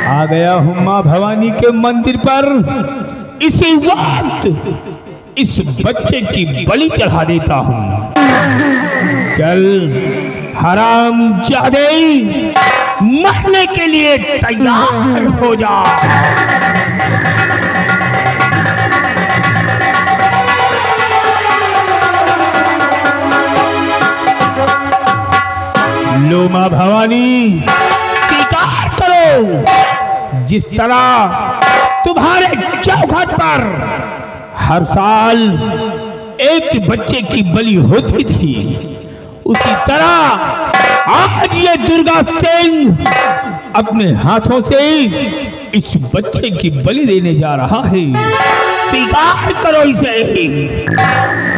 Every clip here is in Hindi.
आ गया हूँ माँ भवानी के मंदिर पर। इसी वक्त इस बच्चे की बलि चढ़ा देता हूँ। चल हरामजादे, मरने के लिए तैयार हो जा। लो माँ भवानी, स्वीकार करो, जिस तरह तुम्हारे चौखट पर हर साल एक बच्चे की बलि होती थी, उसी तरह आज ये दुर्गा सेन अपने हाथों से इस बच्चे की बलि देने जा रहा है। स्वीकार करो इसे।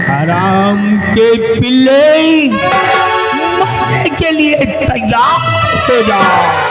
हराम के पिल्ले, मरने के लिए तैयार हो जाओ।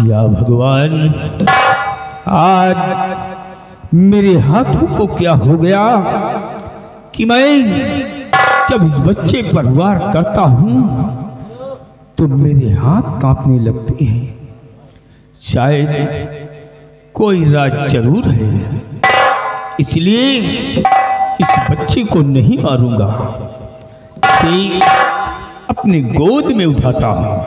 या भगवान, आज मेरे हाथों को क्या हो गया कि मैं जब इस बच्चे पर वार करता हूं तो मेरे हाथ कांपने लगते हैं। शायद कोई राज जरूर है, इसलिए इस बच्चे को नहीं मारूंगा, इसे अपने गोद में उठाता हूं।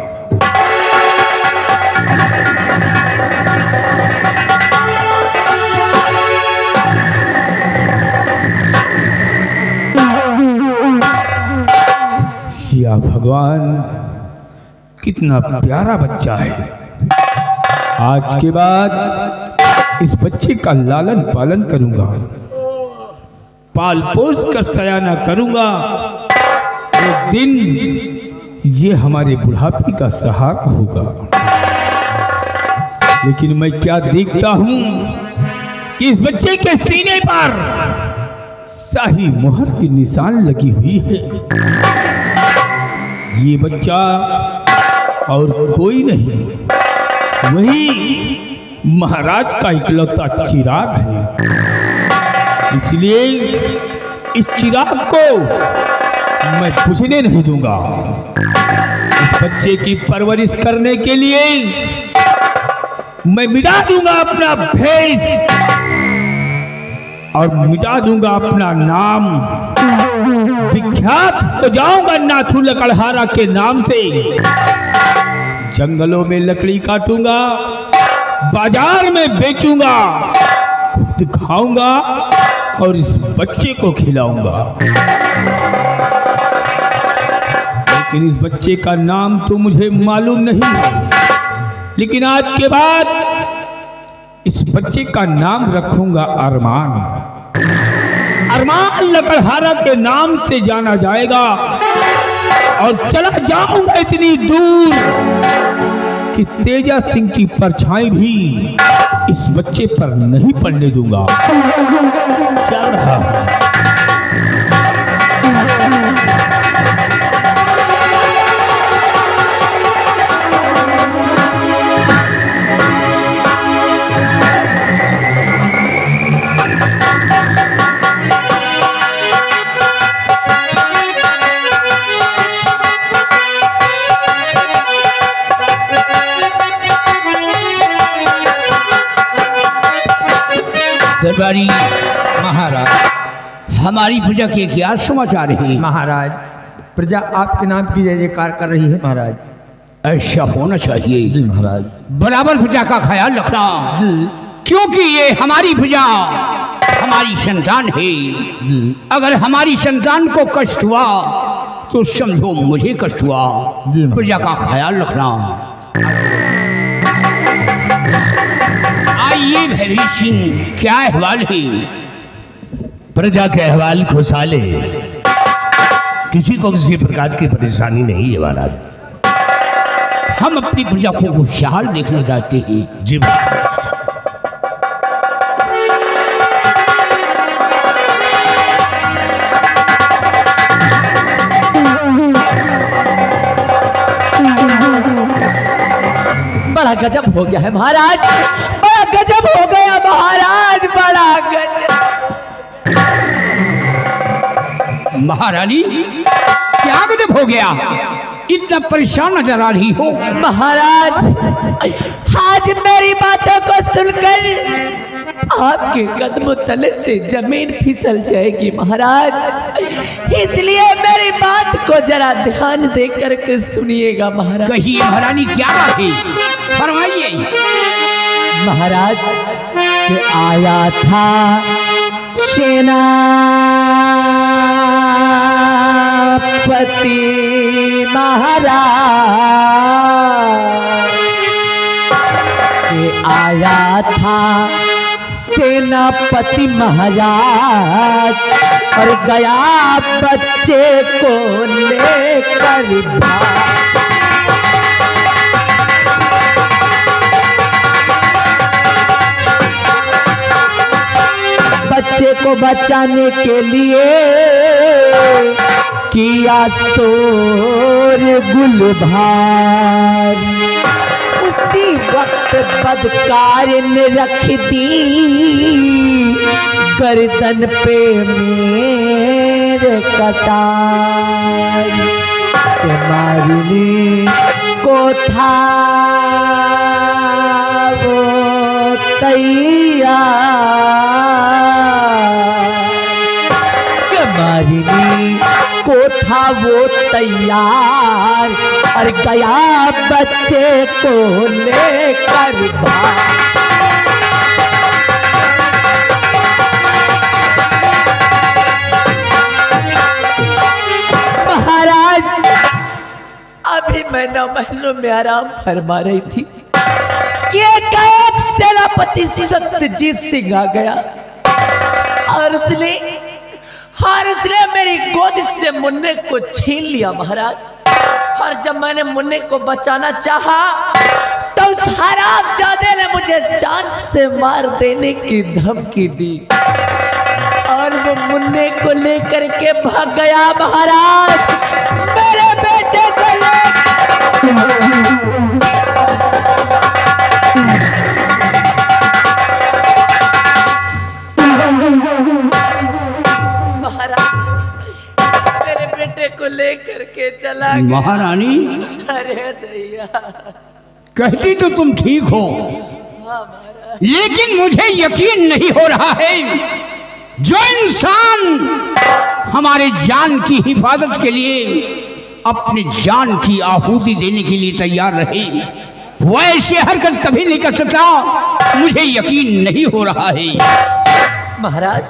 या भगवान, कितना प्यारा बच्चा है। आज के बाद इस बच्चे का लालन पालन करूंगा, पाल पोस कर सयाना करूंगा। एक दिन ये हमारे बुढ़ापे का सहारा होगा। लेकिन मैं क्या देखता हूं कि इस बच्चे के सीने पर शाही मोहर की निशान लगी हुई है। ये बच्चा और कोई नहीं, वही महाराज का इकलौता चिराग है। इसलिए इस चिराग को मैं बुझने नहीं दूंगा। इस बच्चे की परवरिश करने के लिए मैं मिटा दूंगा अपना भेष और मिटा दूंगा अपना नाम। विख्यात हो जाऊंगा नाथू लकड़हारा के नाम से। जंगलों में लकड़ी काटूंगा, बाजार में बेचूंगा, खुद खाऊंगा और इस बच्चे को खिलाऊंगा। लेकिन इस बच्चे का नाम तो मुझे मालूम नहीं है। लेकिन आज के बाद इस बच्चे का नाम रखूंगा अरमान। अरमान लकड़हारा के नाम से जाना जाएगा और चला जाऊंगा इतनी दूर कि तेजा सिंह की परछाई भी इस बच्चे पर नहीं पड़ने दूंगा। चल रहा दरबारी महाराज, हमारी प्रजा के क्या समाचार है? महाराज, प्रजा आपके नाम की जय जयकार कर रही है महाराज। ऐसा होना चाहिए जी महाराज। बराबर प्रजा का ख्याल रखना जी क्योंकि ये हमारी प्रजा हमारी संतान है जी। अगर हमारी संतान को कष्ट हुआ तो समझो मुझे कष्ट हुआ। जी प्रजा का ख्याल रखना। आइए भैरवी सिंह क्या अहवाल है? प्रजा के अहवाल खुशहाल है, किसी को किसी प्रकार की परेशानी नहीं है महाराज। हम अपनी प्रजा को खुशहाल देखना चाहते हैं। जी बड़ा गजब हो गया है महाराज, बड़ा गजब हो गया महाराज, बड़ा गजब। महारानी क्या गजब हो गया? इतना परेशान नजर आ रही हो। महाराज आज मेरी बातों को सुनकर आपके कदमों तले से जमीन फिसल जाएगी महाराज, इसलिए मेरी बात को जरा ध्यान दे करके सुनिएगा महाराज। कहिए महारानी क्या बात है, फरमाइए। महाराज के आया था सेनापति महाराज के आया था सेनापति महाराज और गया बच्चे को लेकर भाग। बच्चे को बचाने के लिए किया शोर गुलभार, उसी वक्त बदकार ने रख दी गर्दन पे मेरे कटार के मारने को था वो तैयार, मारने को था वो तैयार और गया बच्चे को लेकर भाग। महाराज अभी मैं 9 महलों में आराम फरमा रही थी कि एक सेनापति सत्यजीत सिंह आ गया और उसने मेरी गोद से मुन्ने को छीन लिया महाराज। और जब मैंने मुन्ने को बचाना चाहा तो उस हरामजादे ने मुझे जान से मार देने की धमकी दी और वो मुन्ने को लेकर के भाग गया महाराज। मेरे बेटे को लेकर के चला गया। महारानी अरे दैया, कहती तो तुम ठीक हो, हाँ लेकिन मुझे यकीन नहीं हो रहा है जो इंसान हमारे जान की हिफाजत के लिए अपनी जान की आहुति देने के लिए तैयार रहे वो ऐसी हरकत कभी नहीं कर सकता। मुझे यकीन नहीं हो रहा है। महाराज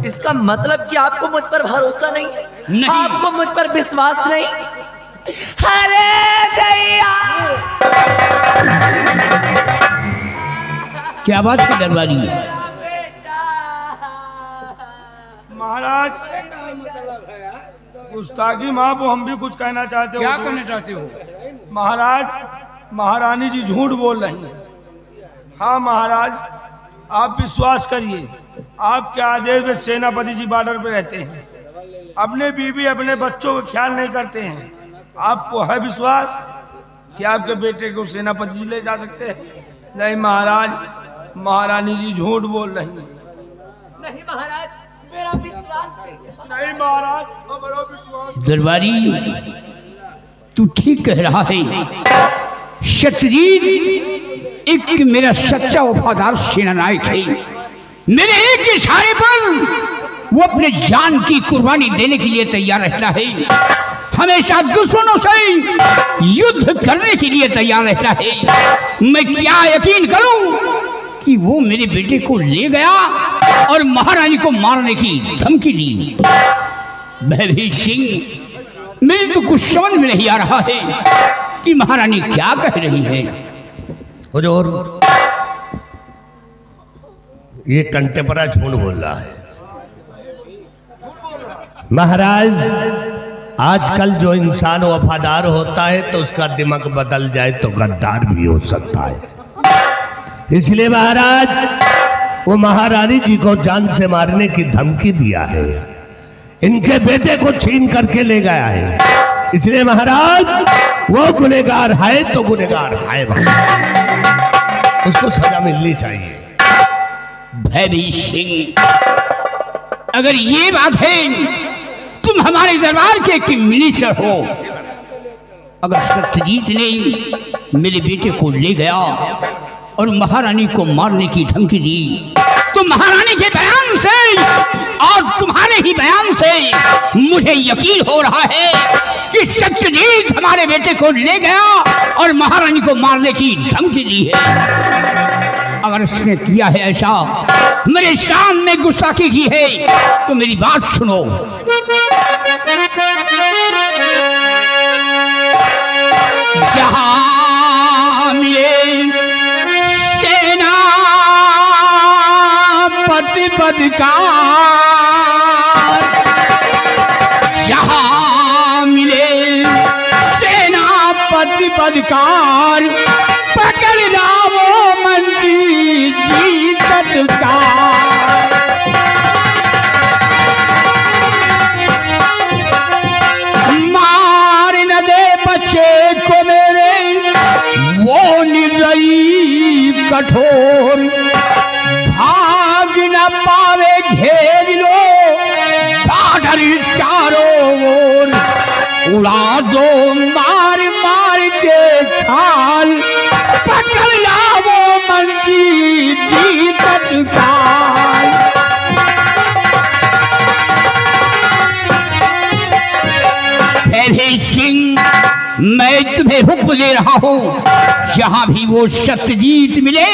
इसका मतलब कि आपको मुझ पर भरोसा नहीं है? नहीं। आपको मुझ पर विश्वास नहीं? अरे दैया, क्या बात है दरबारी? महाराज गुस्ताखी माँ को हम भी कुछ कहना चाहते हो। क्या कहना चाहते हो? महाराज महारानी जी झूठ बोल रही हैं। हाँ महाराज आप विश्वास करिए, आपके आदेश में सेनापति जी बॉर्डर पे रहते हैं, अपने बीवी अपने बच्चों का ख्याल नहीं करते हैं। आपको है विश्वास कि आपके बेटे को सेनापति जी ले जा सकते हैं? नहीं महाराज, महारानी जी झूठ बोल रही हैं। नहीं महाराज मेरा विश्वास नहीं महाराज हमारा विश्वास। दरबारी तू ठीक कह रहा है। सत्यजीत एक मेरा सच्चा वफादार सेनानायक है। मेरे एक इशारे पर वो अपने जान की कुर्बानी देने के लिए तैयार रहता है। हमेशा दुश्मनों से युद्ध करने के लिए तैयार रहता है। मैं क्या यकीन करूं कि वो मेरे बेटे को ले गया और महारानी को मारने की धमकी दी। भयभीत सिंह, मेरे तो कुछ समझ में नहीं आ रहा है कि महारानी क्या कह रही है। हुजूर, ये कंटेपरा झूठ बोल रहा है। महाराज, आजकल जो इंसान वफादार होता है तो उसका दिमाग बदल जाए तो गद्दार भी हो सकता है। इसलिए महाराज वो महारानी जी को जान से मारने की धमकी दिया है, इनके बेटे को छीन करके ले गया है। इसलिए महाराज वो गुनहगार है तो गुनहगार है, उसको सजा मिलनी चाहिए। भयभीत सिंह, अगर ये बात है, तुम हमारे दरबार के मिनिस्टर हो। अगर सत्यजीत ने मेरे बेटे को ले गया और महारानी को मारने की धमकी दी तो महारानी के बयान से और तुम्हारे ही बयान से मुझे यकीन हो रहा है कि सत्यजीत हमारे बेटे को ले गया और महारानी को मारने की धमकी दी है। अगर उसने किया है ऐसा, मेरे सामने गुस्ताखी की है, तो मेरी बात सुनो। जहां मिले सेना पति पदकार, जहां मिले सेना पति पदकार, पकड़ रामो मंत्री जी तत्कार। मार न दे बच्चे को मेरे वो निर्दयी कठोर, भाग न पावे घेर लो बाडर चारों ओर, उड़ा दो मार मार के खाल, पकड़ लाओ मंत्री जी तत्काल। भयभीत सिंह, मैं तुम्हें हुक्म दे रहा हूं, जहां भी वो सत्यजीत मिले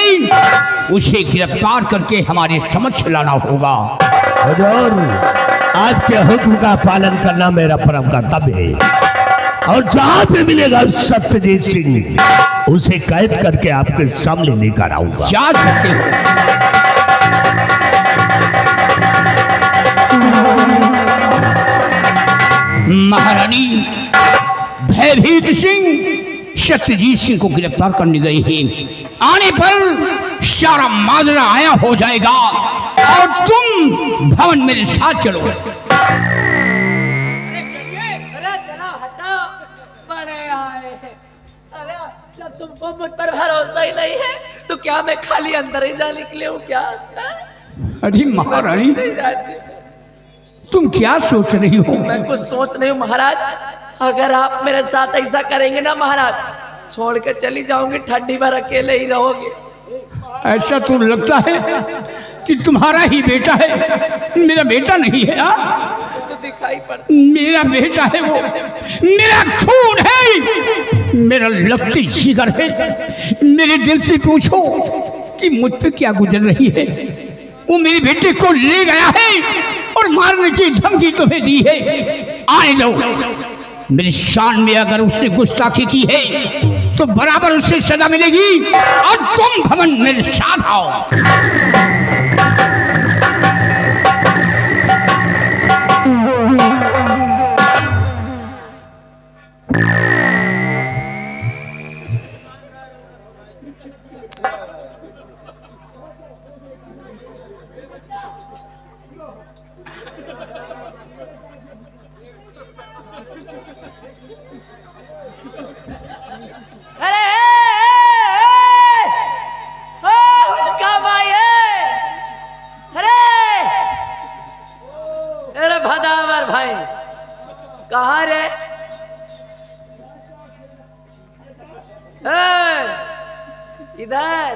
उसे गिरफ्तार करके हमारे समक्ष लाना होगा। हुजूर, आपके हुक्म का पालन करना मेरा परम कर्तव्य है, और जहां पे मिलेगा सत्यजीत सिंह उसे कैद करके आपके सामने लेकर आऊंगा। जा सकते हो। महारानी, भयभीत सिंह सत्यजीत सिंह को गिरफ्तार करने गए हैं। आने पर सारा माजरा आया हो जाएगा और तुम भवन मेरे साथ चलो। जब तुमको मुझ पर भरोसा ही नहीं है तो क्या मैं खाली अंदर ही जा निकले हूँ क्या? अरे महारानी, तुम क्या सोच रही हो? मैं कुछ सोच नहीं हूँ महाराज। अगर आप मेरे साथ ऐसा करेंगे ना महाराज, छोड़ कर चली जाऊंगी, ठंडी भर अकेले ही रहोगे। ऐसा तो लगता है कि तुम्हारा ही बेटा है, मेरा बेटा नहीं है। तो दिखाई पड़ता, मेरा बेटा है, वो मेरा खून है, मेरा लपटी जिगर है। मेरे दिल से पूछो कि मुझ पे क्या गुजर रही है। वो मेरे बेटे को ले गया है और मारने की धमकी तुम्हें दी है। आने दो, मेरी शान में अगर उसने गुस्ताखी की है तो बराबर उससे सजा मिलेगी, और तुम भवन मेरे साथ आओ। भदावर भाई कहाँ रे? इधर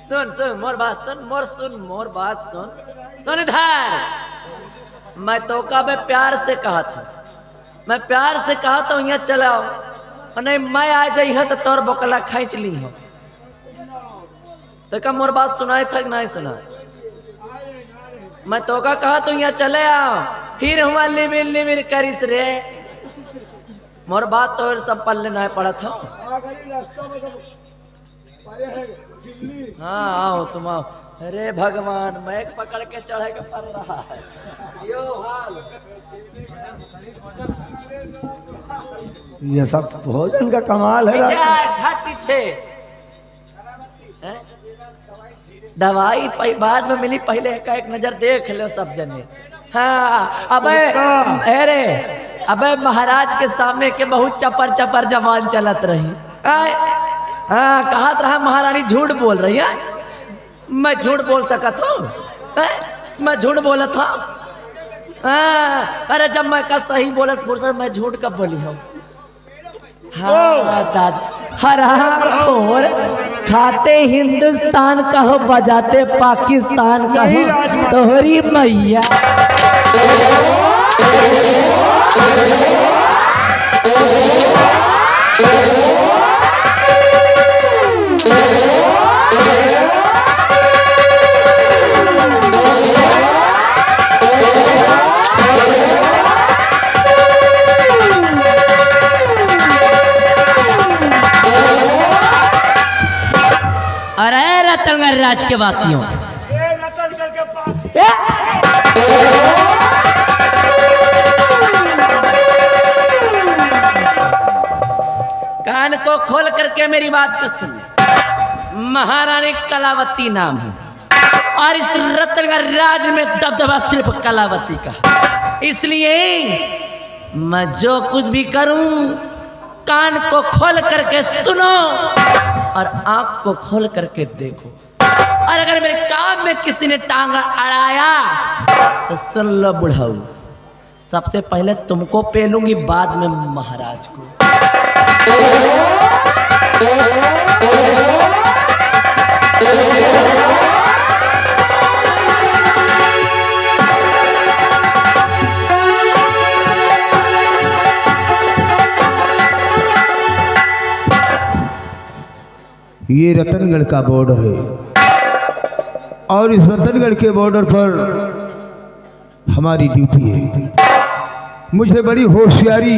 सुन सुन मोर बात सुन, मोर बात सुन इधर। मैं तो का मैं प्यार से कहा था, मैं प्यार से कहा तो यहाँ चलाओ और नहीं मैं आ जाइए तो तोर बोकला खींच ली हो। तो का मोर बात सुनाए था कि नहीं सुना? मैं तो का कहा तो यहाँ चले आओ, फिर हुआ लिबिर करिस रे। मोर बात तो सब पल्ले नहीं पड़ा था। हाँ आओ तुम आओ। अरे भगवान मैं पकड़ के चढ़े के पड़ रहा है यो हाल। ये सब भोजन का कमाल है। पीछे हट पीछे। दवाई बाद में मिली, पहले एक नजर देख लो सब जने। हाँ अबे अरे अबे महाराज के सामने के बहुत चपर चपर जवान चलत रही। हाँ कहत रहा महारानी झूठ बोल रही है। मैं झूठ बोल सकत हूँ? मैं झूठ बोला था? अरे जब मैं का सही बोला फुर्सत मैं झूठ कब बोली हूँ? हाँ दादा हराम खोर, खाते हिंदुस्तान कहो बजाते पाकिस्तान कहो तोहरी मैया। अरे रतनगढ़ राज के वासियों, कान को खोल करके मेरी बात को सुन। महारानी कलावती नाम है और इस रतनगढ़ राज में दबदबा सिर्फ कलावती का। इसलिए मैं जो कुछ भी करूं कान को खोल करके सुनो और आंख को खोल करके देखो। और अगर मेरे काम में किसी ने टांग अड़ाया तो सुन लो बुढ़ाऊ, सबसे पहले तुमको पेलूंगी बाद में महाराज को। ये रतनगढ़ का बॉर्डर है और इस रतनगढ़ के बॉर्डर पर हमारी ड्यूटी है। मुझे बड़ी होशियारी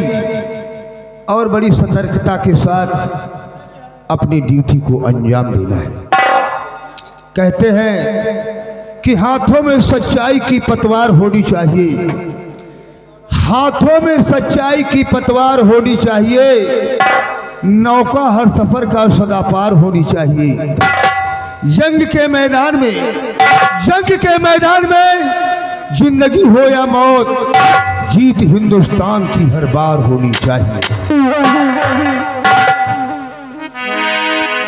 और बड़ी सतर्कता के साथ अपनी ड्यूटी को अंजाम देना है। कहते हैं कि हाथों में सच्चाई की पतवार होनी चाहिए, हाथों में सच्चाई की पतवार होनी चाहिए, नौका हर सफर का सदापार होनी चाहिए। जंग के मैदान में जिंदगी हो या मौत, जीत हिंदुस्तान की हर बार होनी चाहिए।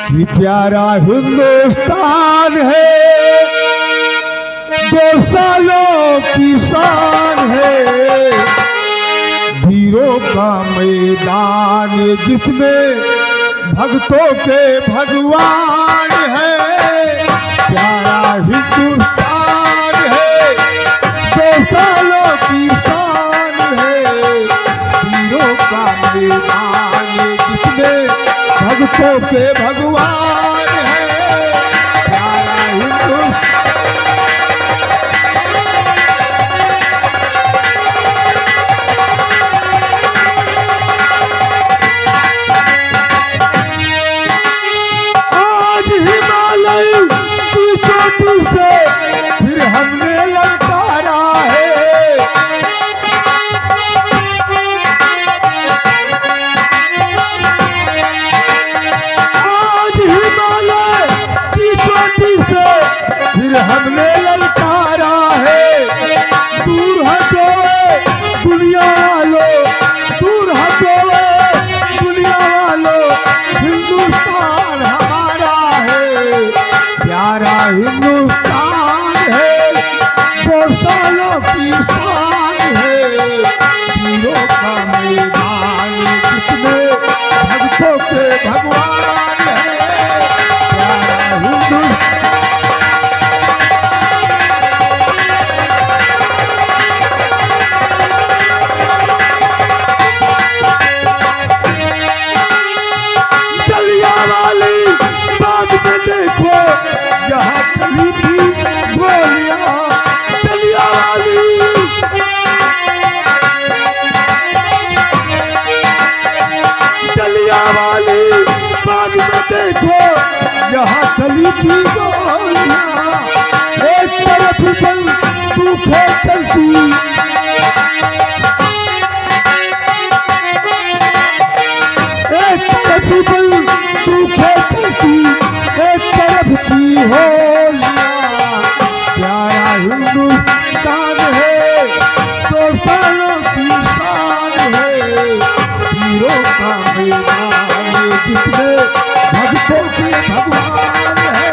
कि प्यारा हिंदुस्तान है, 2 सालों की शान है, वीरों का मैदान जिसमें भक्तों के भगवान है। प्यारा हिंदुस्तान है, 2 सालों की शान है, वीरों का मैदान जिसमें भक्तों के भगवान है। प्यारा हिंदुस्तान फिर हमने ललकारा है। आज हिमालय की चोटी से फिर हमने ललकारा है। दूर हटो दुनिया वालों, दूर हटो दुनिया वालों, हिंदुस्तान हमारा है। प्यारा हिंदुस्तान है, 2 सालों की शान है, वीरों का मैदान जिसमें भक्तों के भगवान है। प्यारा हिंदुस्तान चलती गोलियां, एक तरफ बंदूकें चलती, एक तरफ बंदूकें चलती, एक तरफ की होलियां। प्यारा हिंदुस्तान है, दोस्तों की शान है, वीरों का मैदान जिसमें भक्तों के भगवान है।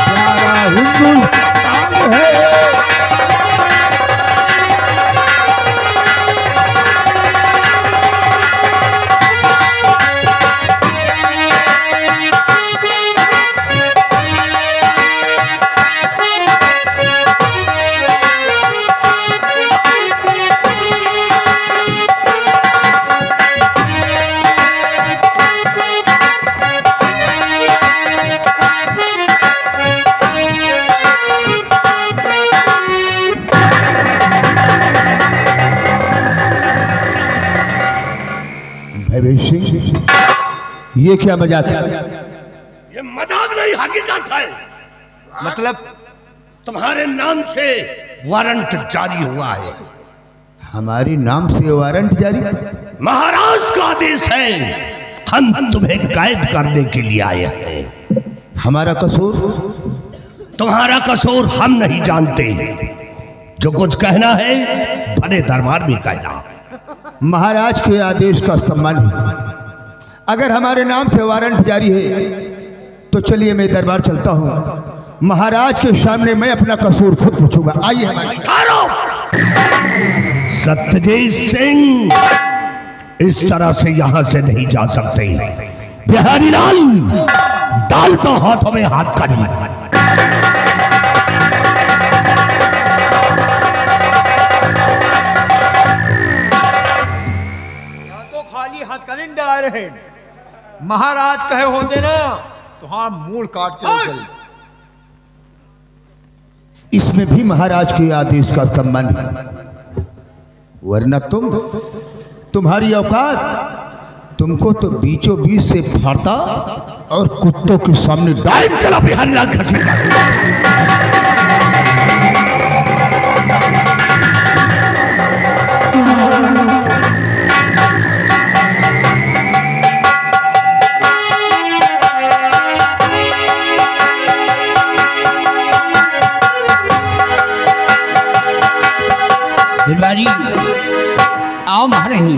प्यारा हिंदुस्तान है। भैवेश सिंह, ये क्या मजाक है? ये मजाक नहीं, हकीकत है। मतलब तुम्हारे नाम से वारंट जारी हुआ है। हमारी नाम से वारंट जारी? महाराज का आदेश है, हम तुम्हें कैद करने के लिए आए हैं। हमारा कसूर? तुम्हारा कसूर हम नहीं जानते। जो कुछ कहना है बड़े दरबार में कहना। महाराज के आदेश का सम्मान है। अगर हमारे नाम से वारंट जारी है तो चलिए मैं दरबार चलता हूँ। महाराज के सामने मैं अपना कसूर खुद पूछूंगा। आइए हमारे। सत्यजीत सिंह, इस तरह से यहां से नहीं जा सकते। बिहारी लाल, डाल तो हाथों में हाथ करी। खाली हाथ का नहीं डरा रहे। महाराज कहे होते ना तो हाँ मूल काट के चले। इसमें भी महाराज के आदेश का सम्मान है, वरना तुम्हारी औकात, तुमको तो बीचों बीच से फाड़ता और कुत्तों के सामने डाल। चला बिहारी लाल खसीटा। दिलवारी, आओ महारानी।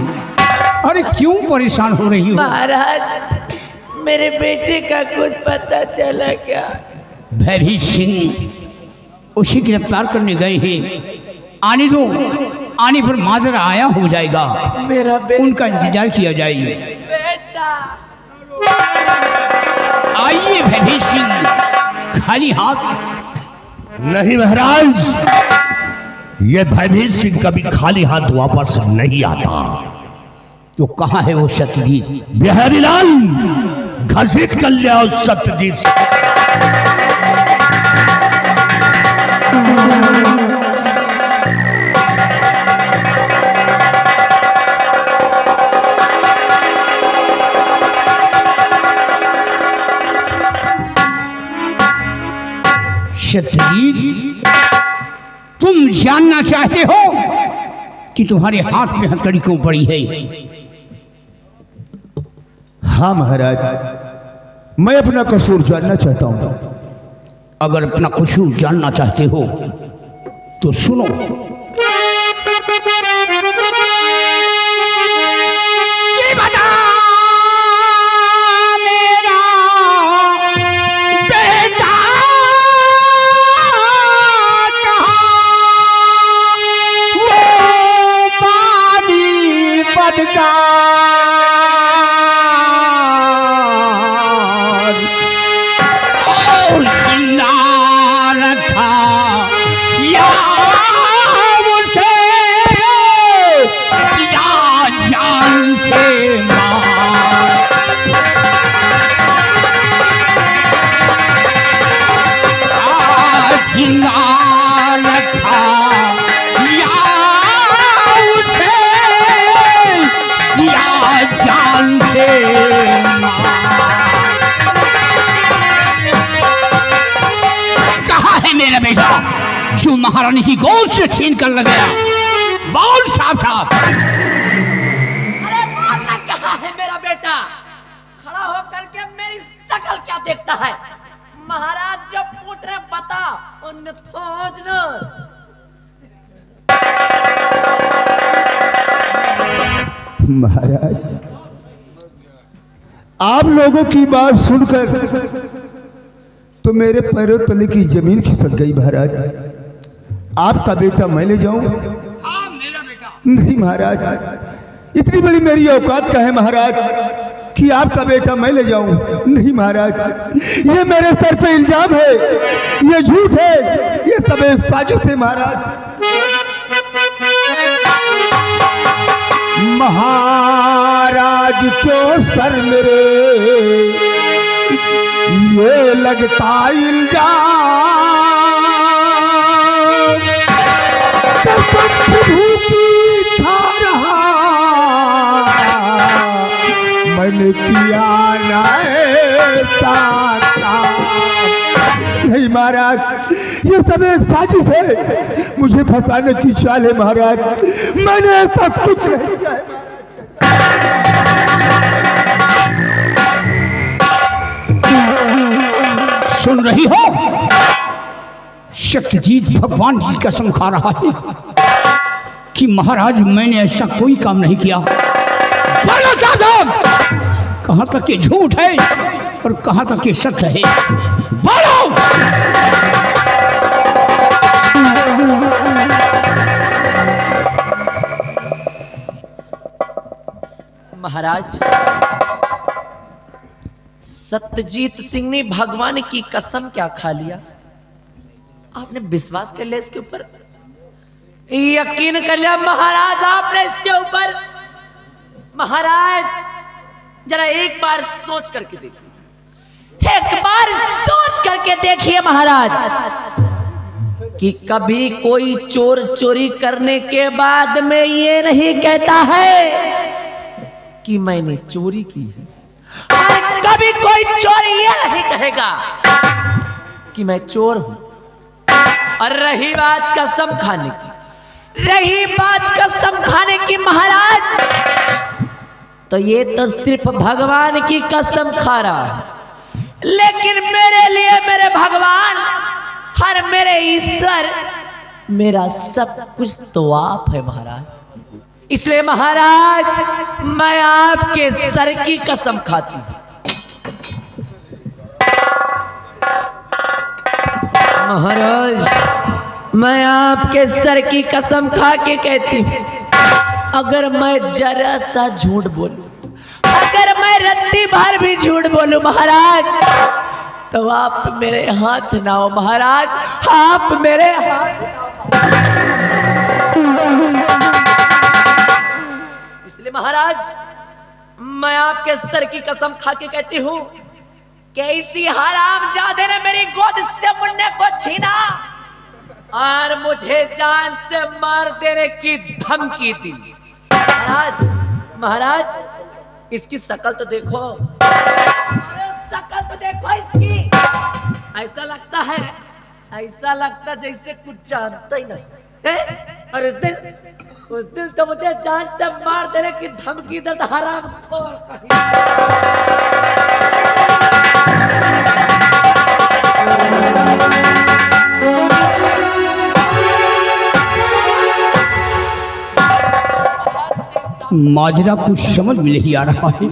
अरे क्यों परेशान हो रही हो? महाराज, मेरे बेटे का कुछ पता चला क्या? भैवी सिंह उसे गिरफ्तार करने गए हैं। आने दो, आने पर माजरा आया हो जाएगा। मेरा बेटा, उनका इंतजार किया जाए। बेटा आइए भैवी सिंह, खाली हाथ नहीं महाराज, ये भयभीत सिंह कभी खाली हाथ वापस नहीं आता। तो कहाँ है वो सत्यजीत? बिहारी लाल, घसीट कर लिया उस सत्यजीत से। सत्यजीत, तुम जानना चाहते हो कि तुम्हारे हाथ में हथकड़ी क्यों पड़ी है? हाँ महाराज, मैं अपना कसूर जानना चाहता हूँ। अगर अपना कसूर जानना चाहते हो तो सुनो। ये बता मेरा बेटा कहाँ? वो पानी बदकार और जिंदा रखा या मुझे या जान से मार। जिंदा रखा या मुझे या जान से मार। महारानी की गोद से छीन कर लग गया। बोल साफ साफ। अरे बोलना कहाँ है मेरा बेटा? खड़ा होकर के मेरी शक्ल क्या देखता है? महाराज जब पूछ रहे बता, उन्हें खोज न। महाराज, आप लोगों की बात सुनकर तो मेरे पैरों तले की जमीन खिसक गई। महाराज, आपका बेटा मैं ले जाऊं? हाँ मेरा बेटा। नहीं महाराज, इतनी बड़ी मेरी औकात का है महाराज कि आपका बेटा मैं ले जाऊं? नहीं महाराज, ये मेरे सर पे इल्जाम है, ये झूठ है, ये सब एक साजिश है महाराज। महाराज क्यों सर मेरे ये लगता इल्जाम, कसम प्रभु की खा रहा मैंने किया ना ऐसा काम। नहीं महाराज, ये सब एक साजिश है, मुझे फंसाने की चाल है महाराज, मैंने ऐसा कुछ नहीं किया है। सुन रही हो? सत्यजीत भगवान की कसम खा रहा है कि महाराज मैंने ऐसा कोई काम नहीं किया। बोलो साहब, कहां तक ये झूठ है और कहां तक ये सच है? बोलो। महाराज, सत्यजीत सिंह ने भगवान की कसम क्या खा लिया? आपने विश्वास कर लिया इसके ऊपर, यकीन कर लिया महाराज आपने इसके ऊपर। महाराज जरा एक बार सोच करके देखिए, एक बार सोच करके देखिए महाराज कि कभी कोई चोर चोरी करने के बाद में ये नहीं कहता है कि मैंने चोरी की है, और कभी कोई चोर ये नहीं कहेगा कि मैं चोर हूं। और रही बात कसम खाने की, रही बात कसम खाने की महाराज, तो ये तो सिर्फ भगवान की कसम खा रहा है, लेकिन मेरे लिए मेरे भगवान और मेरे ईश्वर, मेरा सब कुछ तो आप है महाराज। इसलिए महाराज मैं आपके सर की कसम खाती हूं। महाराज मैं आपके सर की कसम खा के कहती हूं, अगर मैं जरा सा झूठ बोलूं, अगर मैं रत्ती भर भी झूठ बोलूं महाराज, तो आप मेरे हाथ ना हो महाराज, आप मेरे हाथ ना हो। इसलिए महाराज मैं आपके सर की कसम खा के कहती हूं कि इसी हरामजादे ने मेरी गोद से मुन्ने को छीना और मुझे जान से मार देने की धमकी दी। महाराज, महाराज इसकी शक्ल तो देखो, अरे शक्ल तो देखो इसकी, ऐसा लगता जैसे कुछ जानता ही नहीं है? और उस दिन तो मुझे जान से मार देने की धमकी दे, हरामखोर कहीं। माजरा कुछ समझ में नहीं आ रहा है।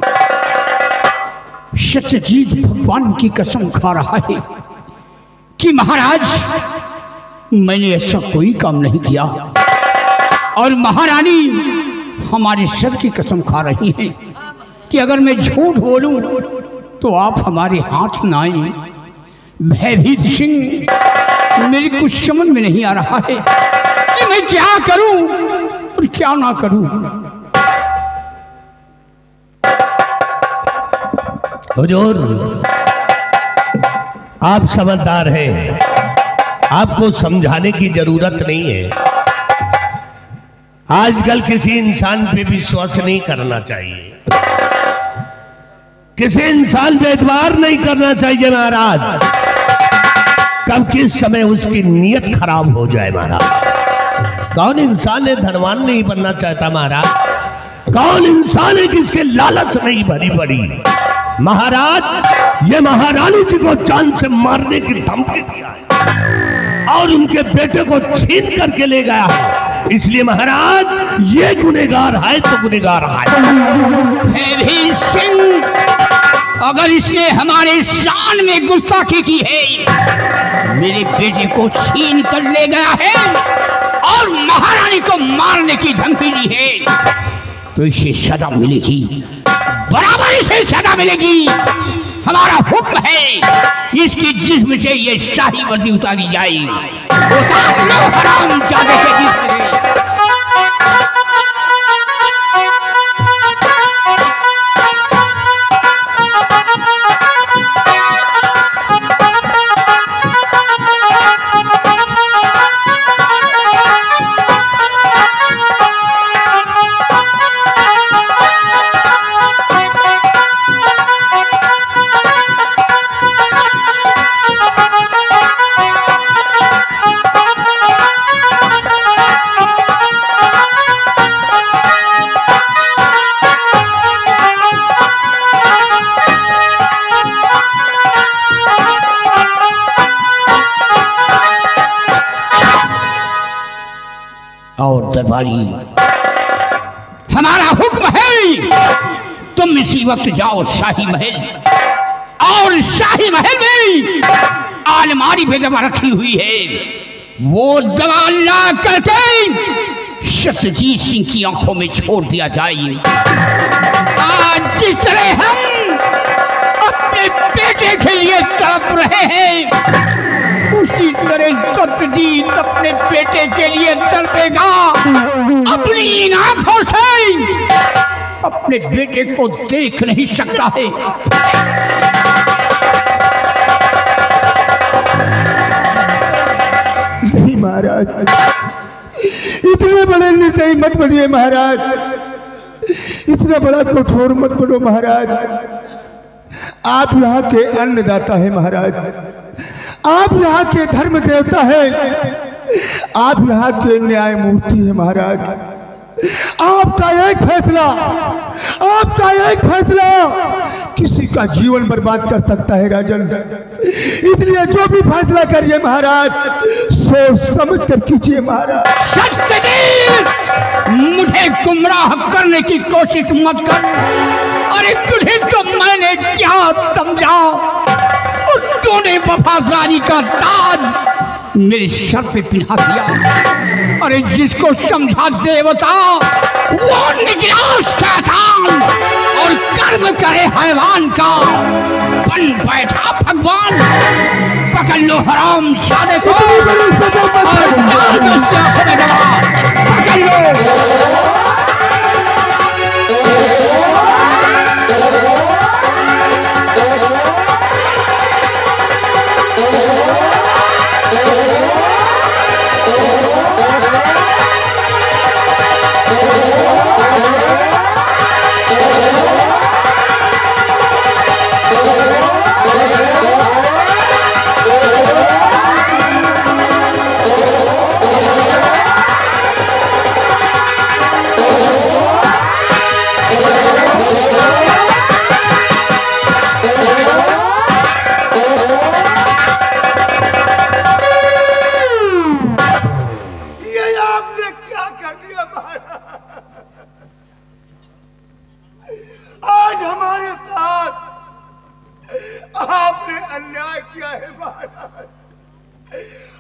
सत्यजीत भगवान की कसम खा रहा है कि महाराज मैंने ऐसा कोई काम नहीं किया, और महारानी हमारे सर की कसम खा रही है कि अगर मैं झूठ बोलूं तो आप हमारे हाथ ना आए। भयभीत सिंह, मेरी कुछ समझ में नहीं आ रहा है कि मैं क्या करूं और क्या ना करूं। हुजूर, आप समझदार हैं, आपको समझाने की जरूरत नहीं है। आजकल किसी इंसान पे विश्वास नहीं करना चाहिए, किसी इंसान पे एतबार नहीं करना चाहिए महाराज। कब किस समय उसकी नीयत खराब हो जाए महाराज। कौन इंसान है धनवान नहीं बनना चाहता महाराज? कौन इंसान है किसके लालच नहीं भरी पड़ी? महाराज ये महारानी जी को जान से मारने की धमकी दिया है और उनके बेटे को छीन करके ले गया है, इसलिए महाराज ये गुनहगार है तो गुनहगार है। भी सिंह, अगर इसने हमारे शान में गुस्ताखी की है, मेरे बेटे को छीन कर ले गया है और महारानी को मारने की धमकी दी है, तो इसे सजा मिलेगी, बराबर इसे सजा मिलेगी। हमारा हुक्म है इसकी जिस्म से ये शाही वर्दी उतारी जाए। उतार लो हरामजादे के जिस्म से। और दरबारी, हमारा हुक्म है तुम इसी वक्त जाओ शाही महल, और शाही महल में अलमारी पे दवा रखी हुई है, वो दवा ला करके सत्यजीत सिंह की आंखों में छोड़ दिया जाए। आज जिस तरह हम अपने बेटे के लिए तड़प रहे हैं, उसी तरह सत्यजीत अपने बेटे के लिए तड़पेगा। अपनी इन आंखों से अपने बेटे को देख नहीं सकता है। नहीं महाराज, इतने बड़े निर्दयी मत बनिए महाराज, इतना बड़ा कठोर मत बनो महाराज। आप यहाँ के अन्नदाता है महाराज, आप यहाँ के धर्म देवता है, आप यहाँ के न्यायमूर्ति है महाराज। आपका एक फैसला किसी का जीवन बर्बाद कर सकता है राजन, इसलिए जो भी फैसला करिए महाराज सोच समझ कर कीजिए महाराज। मुझे गुमराह करने की कोशिश मत कर। अरे तुझे तो मैंने क्या समझा, और तूने वफादारी का ताज मेरे सर पे पिन्हा दिया। अरे जिसको समझा देवता वो निकला शैतान, और कर्म करे हैवान का बन बैठा भगवान। पकड़ लो हराम जादे को और डाल दो उसकी आंखों में दवा। पकड़ लो।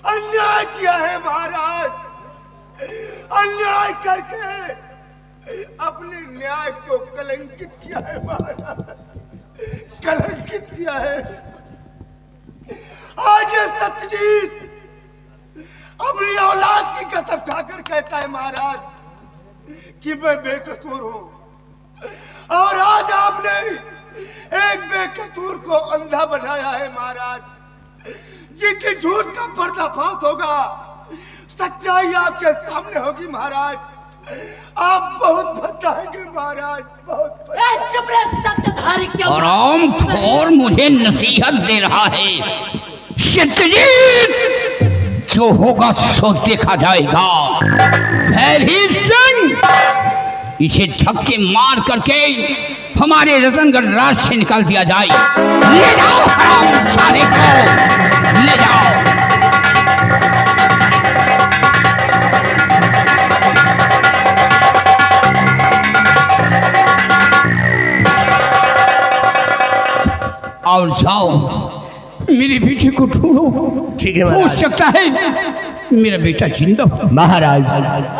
अन्याय किया है महाराज, अन्याय करके अपने न्याय को कलंकित किया है महाराज, कलंकित किया है। आज ये सत्यजीत अपनी औलाद की कसम खाकर कहता है महाराज कि मैं बेकसूर हूं, और आज आपने एक बेकसूर को अंधा बनाया है महाराज। जिनकी झूठ का पर्दाफाश होगा, सच्चाई आपके सामने होगी महाराज। आप बहुत बताएंगे महाराज, बहुत। चुप रह, सत्ताधारी क्यों? हरामखोर मुझे नसीहत दे रहा है। सत्यजीत, जो होगा सो देखा जाएगा। भयभीत सिंह, इसे धक्के मार करके हमारे रतनगढ़ राज से निकाल दिया जाए। ले जाओ हरामजादे को, ले जाओ। और जाओ, मेरे बेटे को ढूंढो। ठीक है हो महाराज। सकता है मेरा बेटा जिंदा हो। महाराज,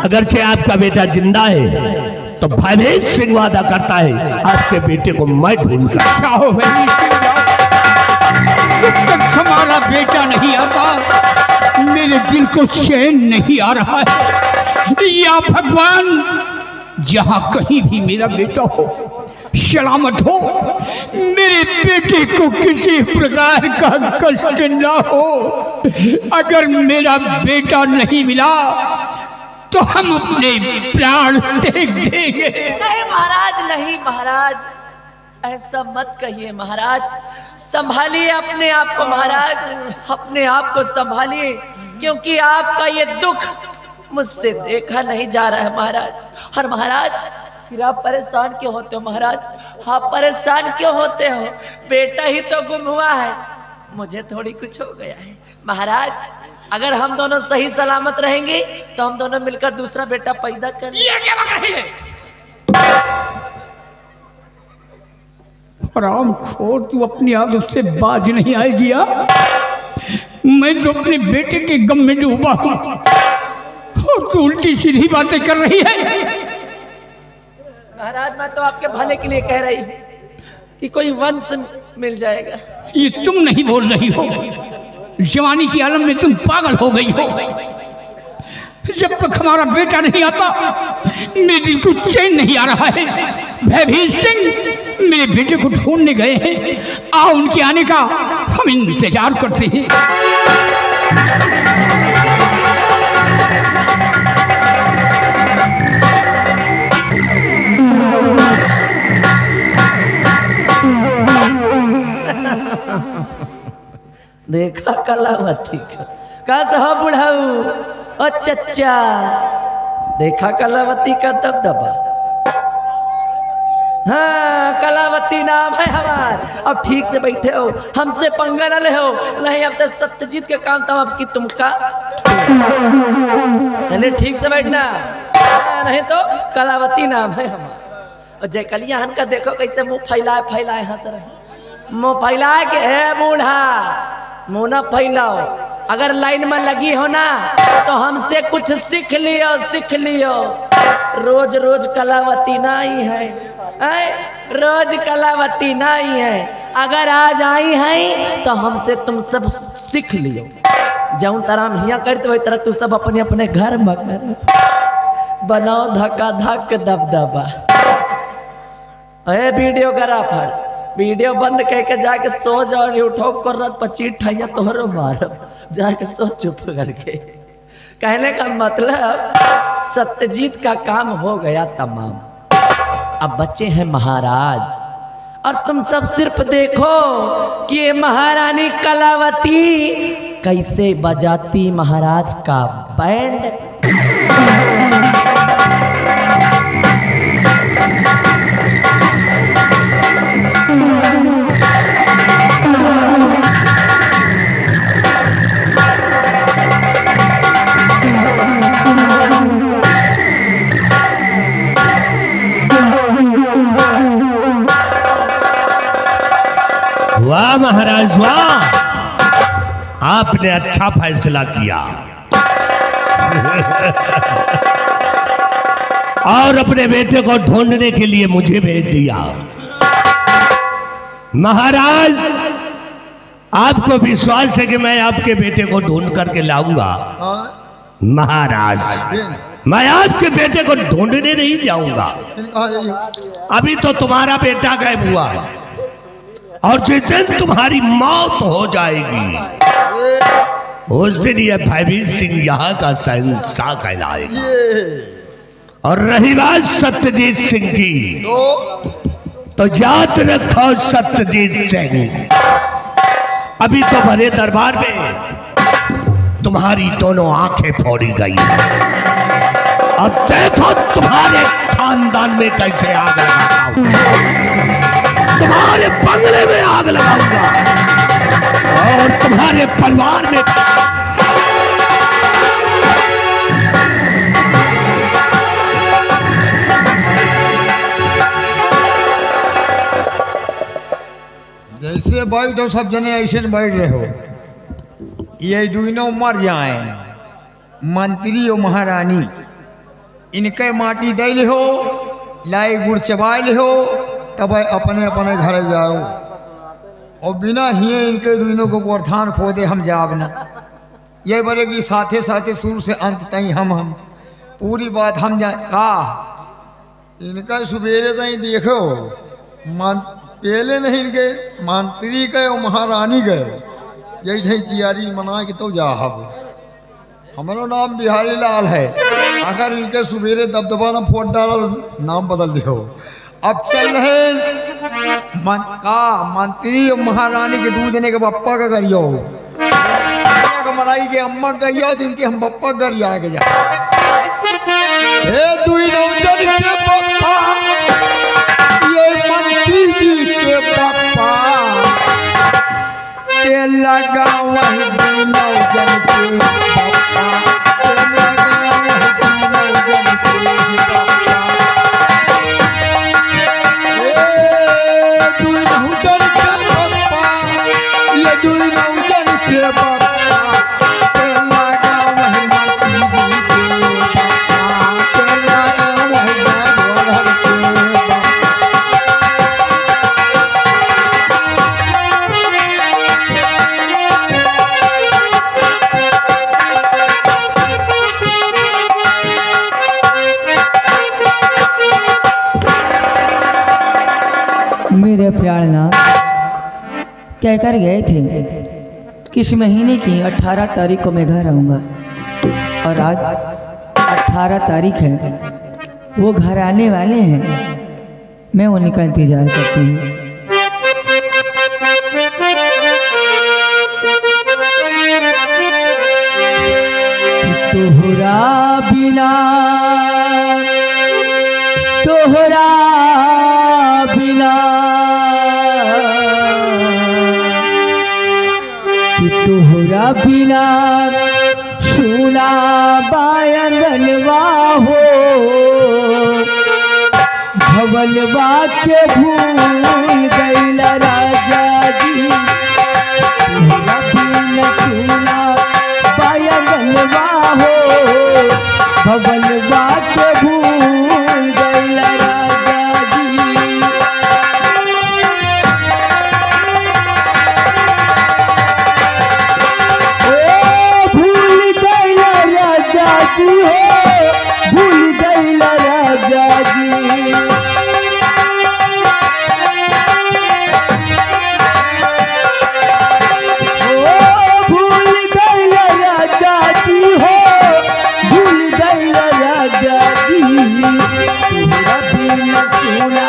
अगरचे आपका बेटा जिंदा है तो भयभीत सिंह वादा करता है आपके बेटे को मैं ढूंढ कर। जाओ भाई, जब तक हमारा बेटा नहीं आता मेरे दिल को चैन नहीं आ रहा है। या भगवान, जहां कहीं भी मेरा बेटा हो, सलामत हो, मेरे बेटे को किसी प्रकार का कष्ट ना हो। अगर मेरा बेटा नहीं मिला तो हम अपने प्राण त्याग देंगे। नहीं महाराज, नहीं महाराज, ऐसा मत कहिए महाराज। संभालिए अपने आप को महाराज, अपने आप को संभालिए, क्योंकि आपका ये दुख मुझसे देखा नहीं जा रहा है महाराज। और महाराज, फिर आप परेशान क्यों होते हो महाराज? आप परेशान क्यों होते हो? बेटा ही तो गुम हुआ है, मुझे थोड़ी कुछ हो गया है महाराज। अगर हम दोनों सही सलामत रहेंगे तो हम दोनों मिलकर दूसरा बेटा पैदा कर लेंगे। ये क्या बात है? हराम खोर, तू अपनी आदत से बाज नहीं आएगी। मैं तो अपने बेटे के गम में डूबा हूं और तू उल्टी सीधी बातें कर रही है। महाराज, मैं तो आपके भले के लिए कह रही हूँ कि कोई वंश मिल जाएगा। ये तुम नहीं बोल रही हो, जवानी की आलम में तुम पागल हो गई हो। जब तक हमारा बेटा नहीं आता मेरे दिल को चैन नहीं आ रहा है। भयभीत सिंह मेरे बेटे को ढूंढने गए हैं, आओ उनके आने का हम इंतजार करते हैं। देखा कलावती का सहा बुढ़ाऊ और चच्चा, देखा कलावती का दबदबा। हाँ, कलावती नाम है हमार। अब ठीक से बैठे हो, हमसे पंगा न ले हो, नहीं अब तो सत्यजीत के काम था अब की तुमका। चलिए ठीक से बैठना, नहीं तो कलावती नाम है हमार। और जयकलिया हन का देखो कैसे मुंह फैलाए फैलाए हंस रहे। मुंह फैलाए के है बूढ़ा, मुंह ना फैलाओ। अगर लाइन में लगी हो ना तो हमसे कुछ सीख लियो, सीख लियो। रोज रोज कलावती नहीं है, रोज कलावती नहीं है। अगर आज आई है तो हमसे तुम सब सीख लियो। जौन तरह हम हिया करते वही तरह तू सब अपने अपने घर में कर। बनाओ धक्का धक दबदबा। अरे वीडियोग्राफर, वीडियो बंद करके जाके सो जाओ, उठो करत पचीट ठैया तोहरो मारब, जाके सो चुप करके। कहने का मतलब सत्यजीत का काम हो गया तमाम, अब बच्चे हैं महाराज। और तुम सब सिर्फ देखो कि ये महारानी कलावती कैसे बजाती महाराज का बैंड। वाह महाराज वाह, आपने अच्छा फैसला किया और अपने बेटे को ढूंढने के लिए मुझे भेज दिया। महाराज, आपको विश्वास है कि मैं आपके बेटे को ढूंढ करके लाऊंगा। महाराज, मैं आपके बेटे को ढूंढने नहीं जाऊंगा। अभी तो तुम्हारा बेटा गायब हुआ है और जिस दिन तुम्हारी मौत हो जाएगी उस दिन ये भयभीत सिंह यहाँ का शहंशाह कहलाएगा। और रही बात सत्यजीत सिंह की, तो याद रखो सत्यजीत सिंह, अभी तो बड़े दरबार में तुम्हारी दोनों आंखें फोड़ी गई। अब देखो तुम्हारे खानदान में कैसे आग लगाता हूं। तुम्हारे बंगले में आग लगाऊंगा और तुम्हारे परिवार में। जैसे बैठो सब जने ऐसे न बैठ रहे हो। ये दोनों मर जाए, मंत्री और महारानी, इनके माटी दे हो, लाई गुड़ चबाए हो, तब अपने अपने घर जाओ। और बिना हिए इनके दोनों को गोरथान खो दे हम जाब न। ये बोले कि साथे साथे शुरू से अंत तई हम पूरी बात हम जा का इनका सुबेरे तई देखो। पहले नहीं इनके मंत्री गए और महारानी गए, यही ढई चियारी मना के तो जाहब। हमारा नाम बिहारी लाल है, अगर इनके सुबेरे दबदबा ना फोट डाला नाम बदल दो। अब चल रहे मंत्री और महारानी के दूध देने के बप्पा का करियो का मनाई के अम्मा करियो, तो इनके हम बप्पा कर आगे जा। के बप्पा, ये मंत्री जी के बप्पा के लगा वही नौजन के बप्पा, के लगा वही नौजन के बप्पा। दुई नौजन के बप्पा, ये दुई नौजन के बप्पा के लगा वही मंत्री जी के बप्पा, के लगा वही नौजन के बप्पा। मेरे प्राणनाथ कहकर गए थे कि इस महीने की 18 तारीख को मैं घर आऊँगा, और आज 18 तारीख है। वो घर आने वाले हैं, मैं उनका इंतजार करती हूँ। तोहरा बिना, तोहरा बिना, कि तोहरा बिना सुना बायंगनवा हो, भवलवा के भूल गईल राजा जी। तोहरा बिना सुना बायंगनवा हो, भवलवा के भूल गईल राजा जी। भूल गईल राजा जी हो, भूल गईल राजा जी। भूल गईल राजा जी हो, भूल गईल राजा जी। तोहरा बिना सुना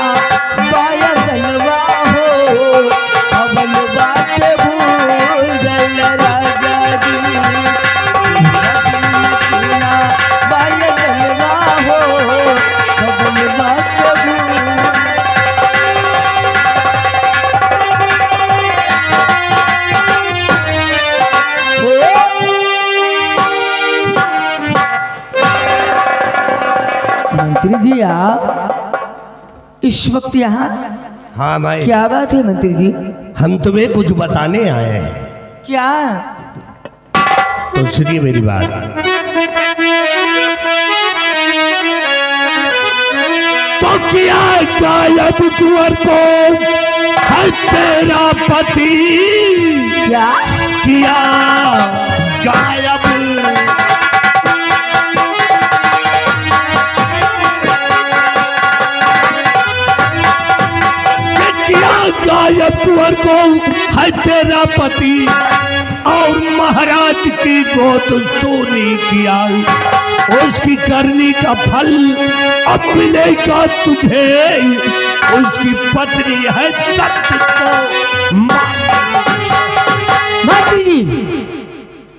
बायंगनवा हो, भवलवा के भूल गईल राजा जी। तोहरा बिना सुना बायंगनवा हो, भवलवा के भूल। मंत्री जी आप इस वक्त यहाँ? हाँ भाई, क्या बात है मंत्री जी? हम तुम्हें कुछ बताने आए हैं, क्या? तो सुनिए मेरी बात। तो किया गायब कुंवर को है तेरा पति, क्या? किया गायब। किया गायब कुंवर को है तेरा पति, और महाराज की गोद सोनी किया। उसकी करनी का फल अब मिलेगा तुझे, उसकी पत्नी है सत्य को मान। मंत्री जी,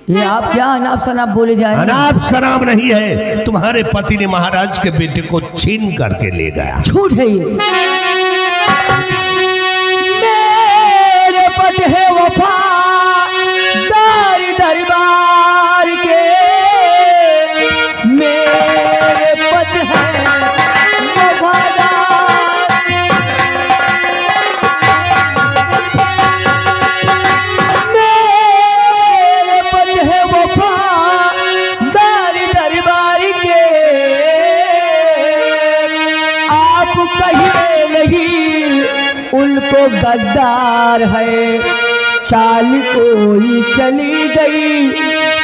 ये आप क्या अनाप शनाप बोले जा रहे हैं? अनाप शनाप नहीं है, तुम्हारे पति ने महाराज के बेटे को छीन करके ले गया। झूठ है ये। मेरे पति है वफादार दरबार के, मेरे पति है वफादार, मेरे पति है वफादार दरबार के। आप कहिए नहीं उनको गद्दार है, चाल कोई चली गई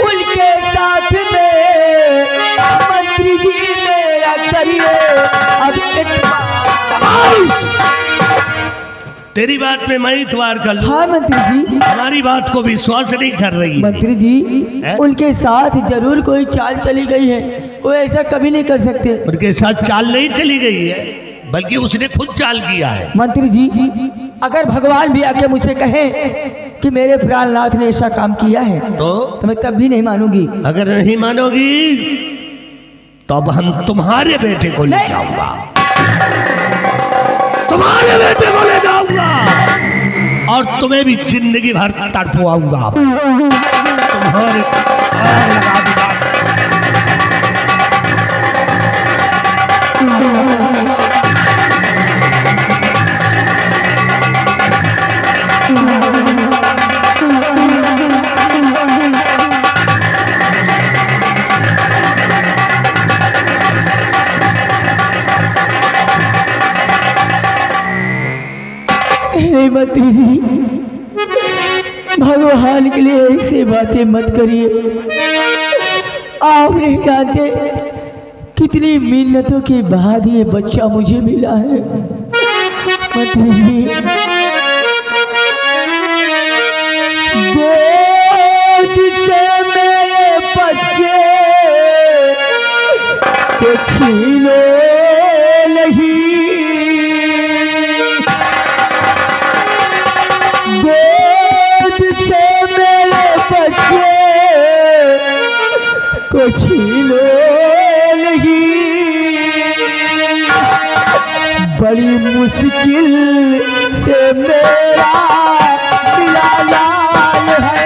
उनके साथ में। मंत्री जी मेरा करिए अब इतबार। तेरी बात पे मैं इतवार कर लूं? हाँ मंत्री जी। हमारी बात को विश्वास नहीं कर रही है। मंत्री जी है? उनके साथ जरूर कोई चाल चली गई है, वो ऐसा कभी नहीं कर सकते। उनके साथ चाल नहीं चली गई है, बल्कि उसने खुद चाल किया है। मंत्री जी अगर भगवान भी आके मुझसे कहें कि मेरे प्राणनाथ ने ऐसा काम किया है तो मैं तब भी नहीं मानूंगी। अगर नहीं मानोगी तो अब हम तुम्हारे बेटे को ले नहीं। जाऊंगा, तुम्हारे बेटे को ले जाऊंगा और तुम्हें भी जिंदगी भर तड़पवाऊंगा। तुम्हारे नहीं मंत्री जी, भगवान के लिए ऐसी बातें मत करिए। आप नहीं जानते कितनी मिन्नतों के बाद ये बच्चा मुझे मिला है। मंत्री जी गोद से मेरे बच्चे को छीनो नहीं, गोद से मेरे बच्चे को छीनो नहीं। बड़ी मुश्किल से मेरा मिला लाल है,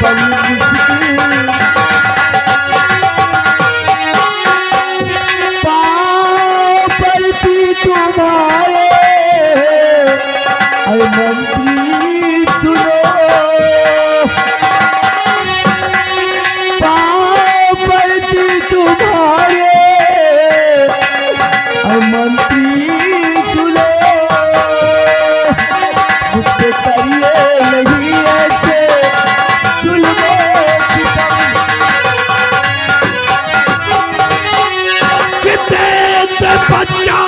बड़ी मुश्किल। पाँव पड़ती तुम्हारे अरे मंत्री सुनो, पाँव पड़ती तुम्हारे अरे मंत्री सुनो। मुझसे करिए नहीं ऐसे जुल्मे सितम। कितने बच्चा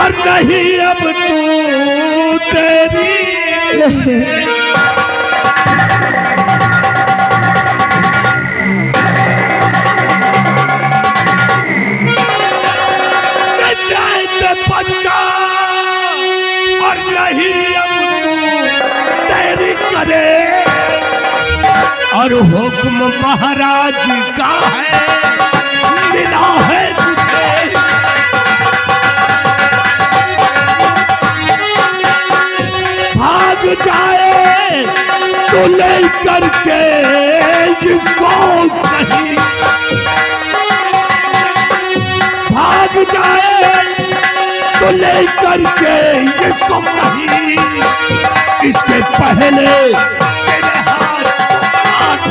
और नहीं अब तू तेरी बच्चा और नहीं अब तू तेरी करे, और हुक्म महाराज का है मिला है तुझे। भाग जाए तो ले करके जिसको कहीं, भाग जाए तो ले करके जिसको कहीं, इसके पहले तेरे हाथ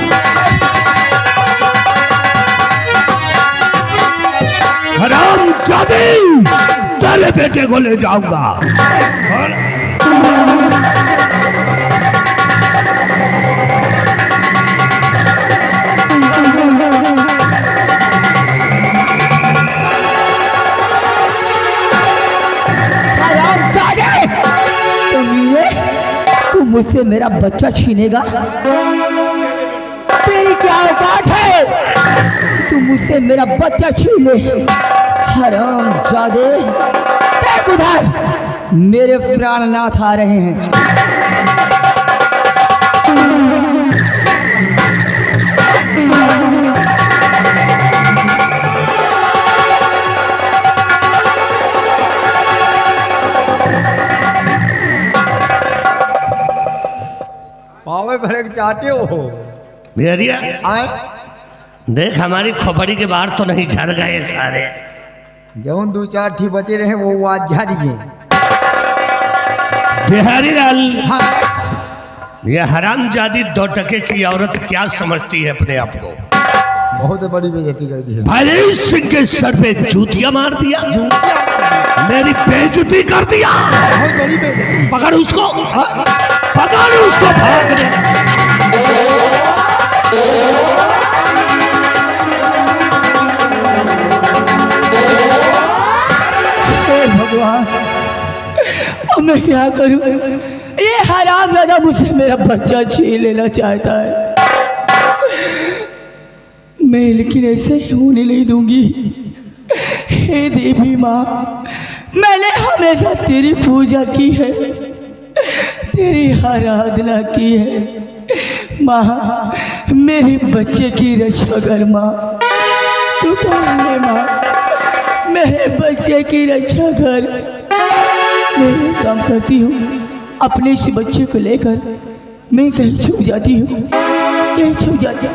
हराम जादे तेरे बेटे को ले जाऊंगा। तू मुझसे मेरा बच्चा छीनेगा? तेरी क्या औकात है तू मुझसे मेरा बच्चा छीन ले? हराम जादे, देख उधर मेरे प्राणनाथ आ रहे हैं। पावे भरे के चाहते हो बिहरिया आए देख हमारी खोपड़ी के बाहर तो नहीं झड़ गए सारे। जौन 2-4 ठी बचे रहे वो आज झाड़ी गए। बिहारी लाल हाँ ये हरामजादी 2 टके की औरत क्या समझती है अपने आप को? बहुत बड़ी बेइज्जती कर दी है। भाई सिंह के सर पे जूतियां मार दिया, जूतियां मार दी। मेरी बेइज्जती कर दिया। बहुत बड़ी बेइज्जती। पकड़ उसको, पकड़ उसको, भाग रे। भगवान अब मैं क्या करूं? ये हरामजादा मुझसे मेरा बच्चा छीन लेना चाहता है, मैं लेकिन ऐसे ही होने नहीं दूंगी। हे देवी माँ, मैंने हमेशा तेरी पूजा की है, तेरी आराधना की है। माँ मेरे बच्चे की रक्षा कर माँ, तू कौन है माँ? मेरे बच्चे की रक्षा कर। मैं एक काम करती हूँ, अपने इस बच्चे को लेकर मैं कहीं छुप जाती हूँ, कहीं छुप जाती हूँ।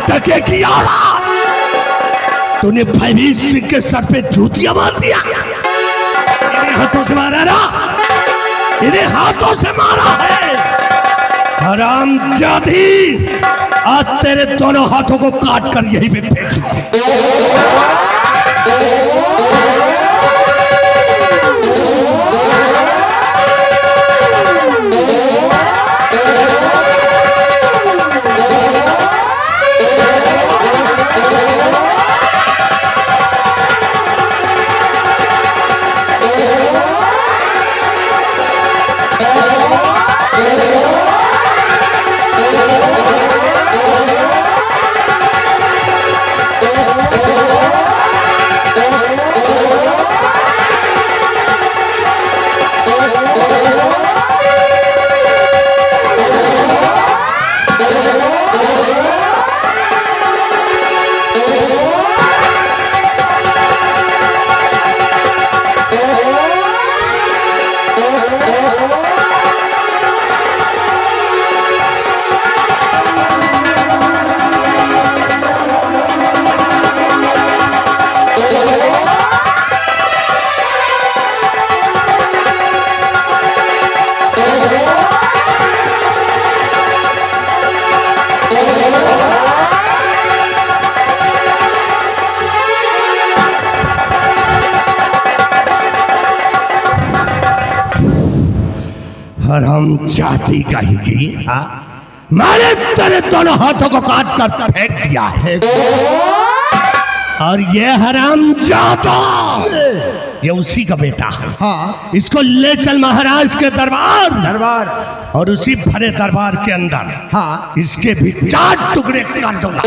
टके की औलाद, तूने भयभीत सिंह के सर पे जूतियां मार दिया। इन्हें हाथों से मारा ना, इन्हें हाथों से मारा है। हरामजादी, आज तेरे दोनों हाथों को काट कर यहीं पे फेंक दूंगा। हरामजादी कहेगी, मैंने तेरे दोनों हाथों को काट कर फेंक दिया है। और ये हरामजादा ये उसी का बेटा है। हाँ इसको ले चल महाराज के दरबार, दरबार और उसी भरे दरबार के अंदर हाँ इसके भी 4 टुकड़े कर दूंगा।